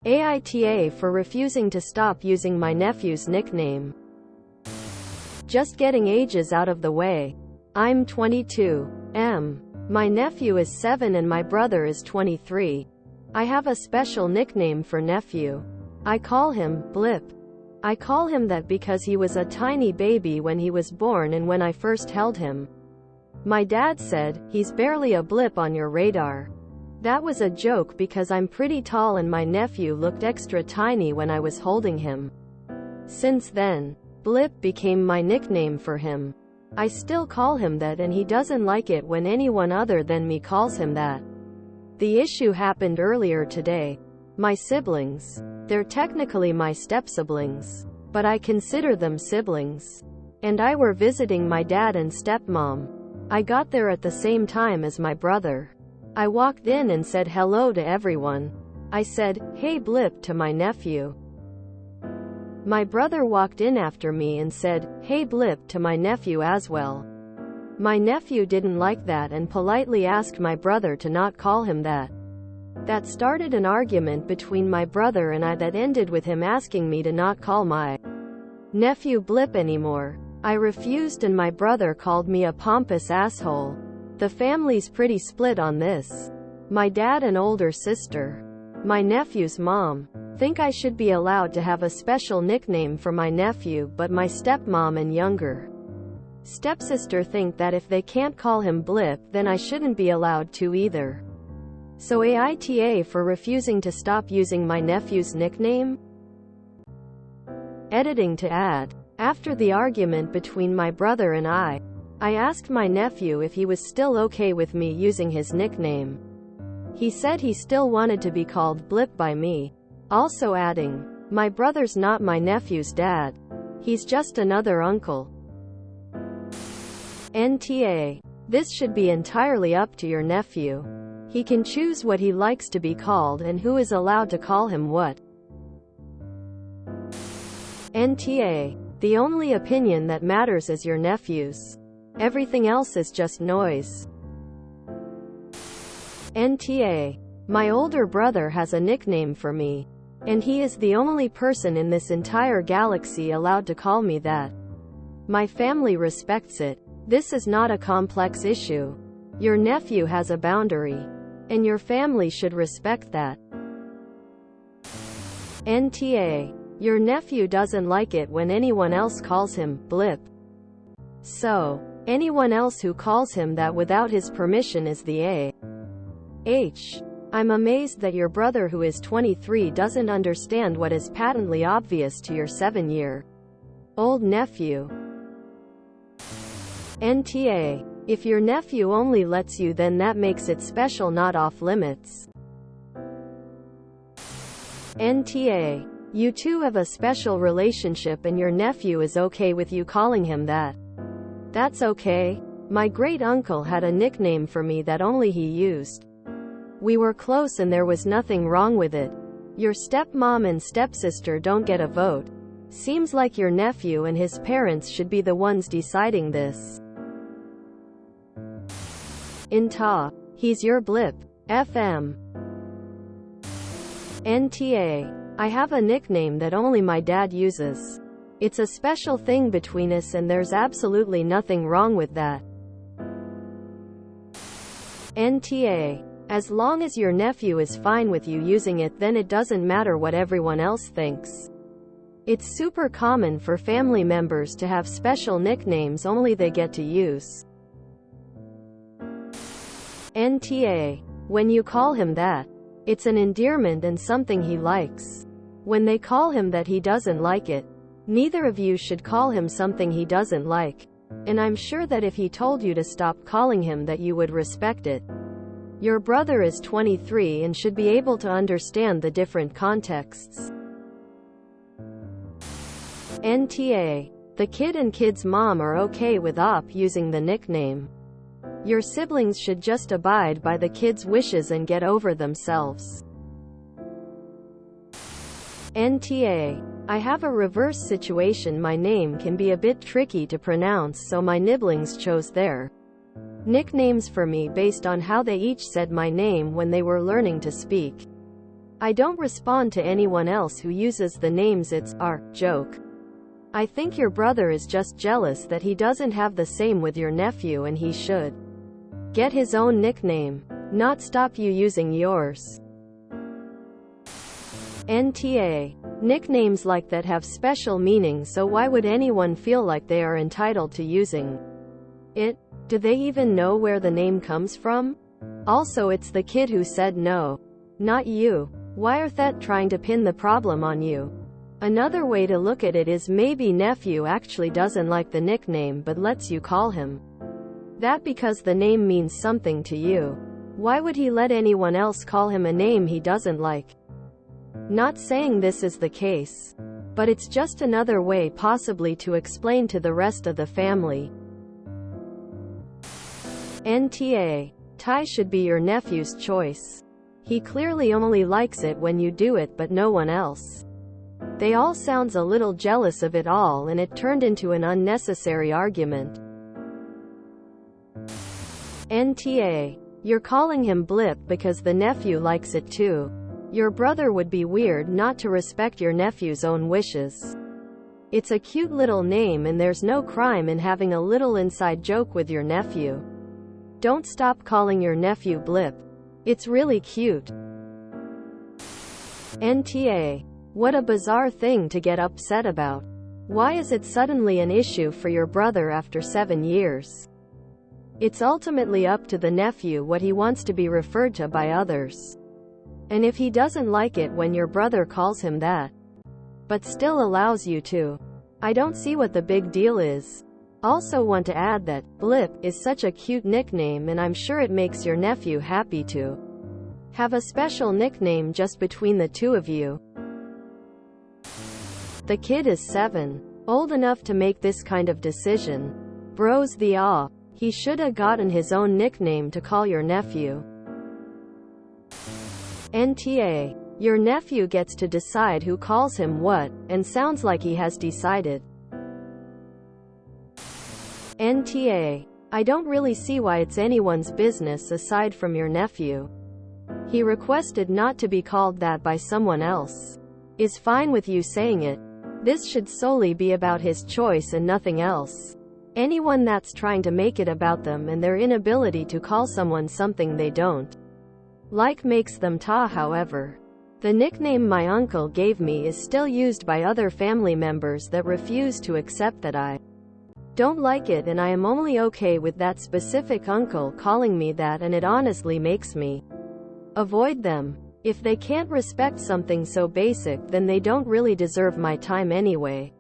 AITA for refusing to stop using my nephew's nickname. Just getting ages out of the way. I'm 22. My nephew is 7 and my brother is 23. I have a special nickname for nephew. I call him Blip. I call him that because he was a tiny baby when he was born and when I first held him. My dad said, "He's barely a blip on your radar." That was a joke because I'm pretty tall and my nephew looked extra tiny when I was holding him. Since then, Blip became my nickname for him. I still call him that and he doesn't like it when anyone other than me calls him that. The issue happened earlier today. My siblings. They're technically my step-siblings, but I consider them siblings. And I were visiting my dad and stepmom. I got there at the same time as my brother. I walked in and said hello to everyone. I said, "Hey Blip," to my nephew. My brother walked in after me and said, "Hey Blip," to my nephew as well. My nephew didn't like that and politely asked my brother to not call him that. That started an argument between my brother and I that ended with him asking me to not call my nephew Blip anymore. I refused and my brother called me a pompous asshole. The family's pretty split on this. My dad and older sister, my nephew's mom, think I should be allowed to have a special nickname for my nephew, but my stepmom and younger stepsister think that if they can't call him Blip, then I shouldn't be allowed to either. So AITA for refusing to stop using my nephew's nickname? Editing to add. After the argument between my brother and I asked my nephew if he was still okay with me using his nickname. He said he still wanted to be called Blip by me. Also adding, "My brother's not my nephew's dad. He's just another uncle." NTA. This should be entirely up to your nephew. He can choose what he likes to be called and who is allowed to call him what. NTA. The only opinion that matters is your nephew's. Everything else is just noise. NTA. My older brother has a nickname for me. And he is the only person in this entire galaxy allowed to call me that. My family respects it. This is not a complex issue. Your nephew has a boundary. And your family should respect that. NTA. Your nephew doesn't like it when anyone else calls him Blip. So, anyone else who calls him that without his permission is the A.H. I'm amazed that your brother who is 23 doesn't understand what is patently obvious to your 7-year-old nephew. NTA. If your nephew only lets you, then that makes it special, not off limits. NTA. You two have a special relationship and your nephew is okay with you calling him that. That's okay. My great uncle had a nickname for me that only he used. We were close and there was nothing wrong with it. Your stepmom and stepsister don't get a vote. Seems like your nephew and his parents should be the ones deciding this. INTA. He's your Blip. FM. NTA. I have a nickname that only my dad uses. It's a special thing between us and there's absolutely nothing wrong with that. NTA. As long as your nephew is fine with you using it, then it doesn't matter what everyone else thinks. It's super common for family members to have special nicknames only they get to use. NTA. When you call him that, it's an endearment and something he likes. When they call him that, he doesn't like it. Neither of you should call him something he doesn't like. And I'm sure that if he told you to stop calling him that, you would respect it. Your brother is 23 and should be able to understand the different contexts. NTA. The kid and kid's mom are okay with OP using the nickname. Your siblings should just abide by the kid's wishes and get over themselves. NTA. I have a reverse situation. My name can be a bit tricky to pronounce, so my nibblings chose their nicknames for me based on how they each said my name when they were learning to speak. I don't respond to anyone else who uses the names it's our joke. I think your brother is just jealous that he doesn't have the same with your nephew, and he should get his own nickname, not stop you using yours. NTA. Nicknames like that have special meaning, so why would anyone feel like they are entitled to using it? Do they even know where the name comes from? Also, it's the kid who said no, not you. Why are they trying to pin the problem on you? Another way to look at it is maybe nephew actually doesn't like the nickname but lets you call him that because the name means something to you. Why would he let anyone else call him a name he doesn't like? Not saying this is the case, but it's just another way possibly to explain to the rest of the family. NTA. Ty should be your nephew's choice. He clearly only likes it when you do it but no one else. They all sounds a little jealous of it all, and it turned into an unnecessary argument. NTA. You're calling him Blip because the nephew likes it too. Your brother would be weird not to respect your nephew's own wishes. It's a cute little name and there's no crime in having a little inside joke with your nephew. Don't stop calling your nephew Blip. It's really cute. NTA. What a bizarre thing to get upset about. Why is it suddenly an issue for your brother after 7 years? It's ultimately up to the nephew what he wants to be referred to by others. And if he doesn't like it when your brother calls him that, but still allows you to, I don't see what the big deal is. Also want to add that Blip is such a cute nickname, and I'm sure it makes your nephew happy to have a special nickname just between the two of you. The kid is 7, old enough to make this kind of decision. Bros the awe. He shoulda gotten his own nickname to call your nephew. NTA. Your nephew gets to decide who calls him what, and sounds like he has decided. NTA. I don't really see why it's anyone's business aside from your nephew. He requested not to be called that by someone else. Is fine with you saying it. This should solely be about his choice and nothing else. Anyone that's trying to make it about them and their inability to call someone something they don't like makes them ta. However, the nickname my uncle gave me is still used by other family members that refuse to accept that I don't like it, and I am only okay with that specific uncle calling me that, and it honestly makes me avoid them. If they can't respect something so basic, then they don't really deserve my time anyway.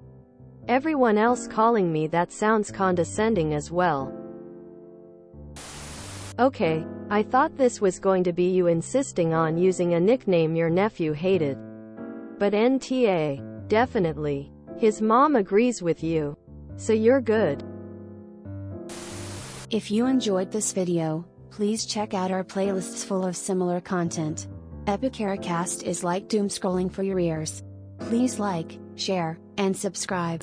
Everyone else calling me that sounds condescending as well. Okay, I thought this was going to be you insisting on using a nickname your nephew hated. But NTA. Definitely. His mom agrees with you. So you're good. If you enjoyed this video, please check out our playlists full of similar content. AmITheAsshole is like doom scrolling for your ears. Please like, share, and subscribe.